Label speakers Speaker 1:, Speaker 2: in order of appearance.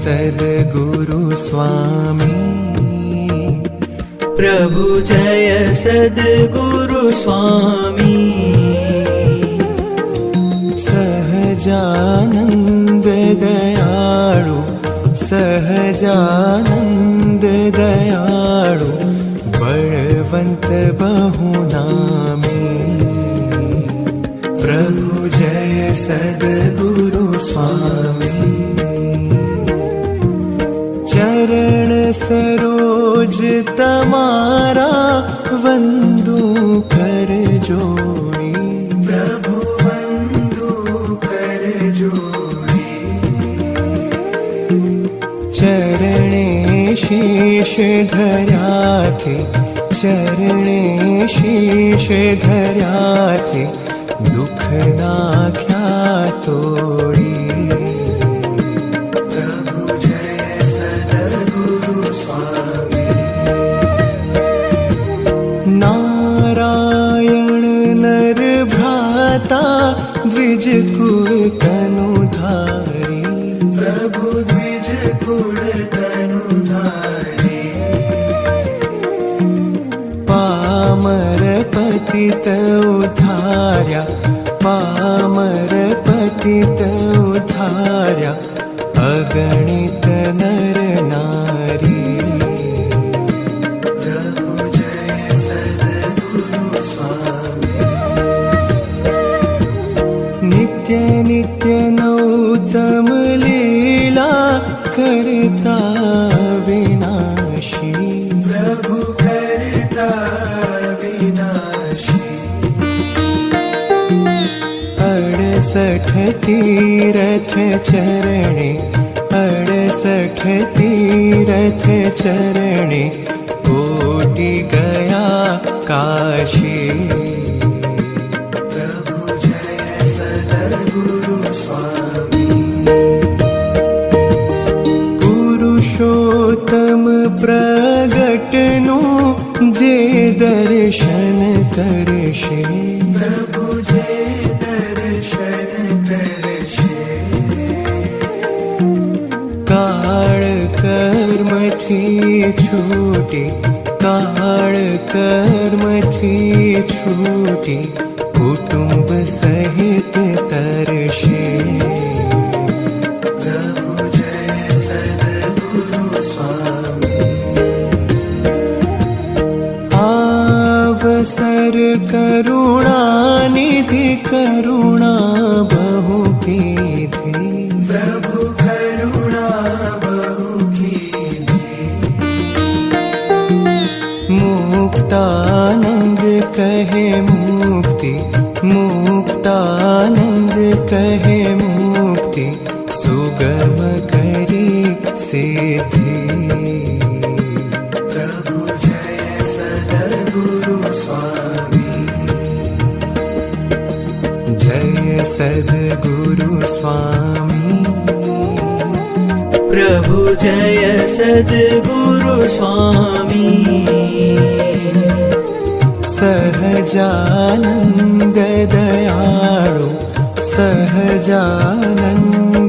Speaker 1: सद्गुरु स्वामी
Speaker 2: प्रभु जय सद्गुरु स्वामी
Speaker 1: सहजानंद दयाळु सहजानंद दयाळु बलवंत बहुनामी प्रभु जय सद्गुरु स्वामी चरण सरोज तमारा वंदू कर जोड़ी प्रभु वंदू कर जोड़ी चरणे शीश धर्या थे चरणे शीश धर्या थे दुख नाख्या तोड़ी द्विज कुल तनुधारी प्रभु द्विज कुल तनुधारी पामर पतित उद्धार्या पामर पतित उद्धार्या अगणित नर नारी प्रभु जय सद्गुरु स्वामी नित्य नित्य नौतम लीला करता विनाशी प्रभु करता विनाशी 68 तीरथ चरणे 68 तीरथ चरणे कोटि गया काशी पुरुषोत्तम प्रगटनु जे दर्शन करशे प्रभु जे दर्शन करशे काळ कर्म थी छूटी काळ कर्म थी छूटी कुटुंब सहित तरशे अवसर करुणा निधि करुणा बहु कीधी प्रभु करुणा बहु कीधी मुक्तानंद कहे मुक्ति मुक्तानंद कहे मुक्ति सुगम करी सिद्धि सद्गुरु स्वामी
Speaker 2: प्रभु जय सद्गुरु स्वामी
Speaker 1: सहजानंद दयाळु सहजानंद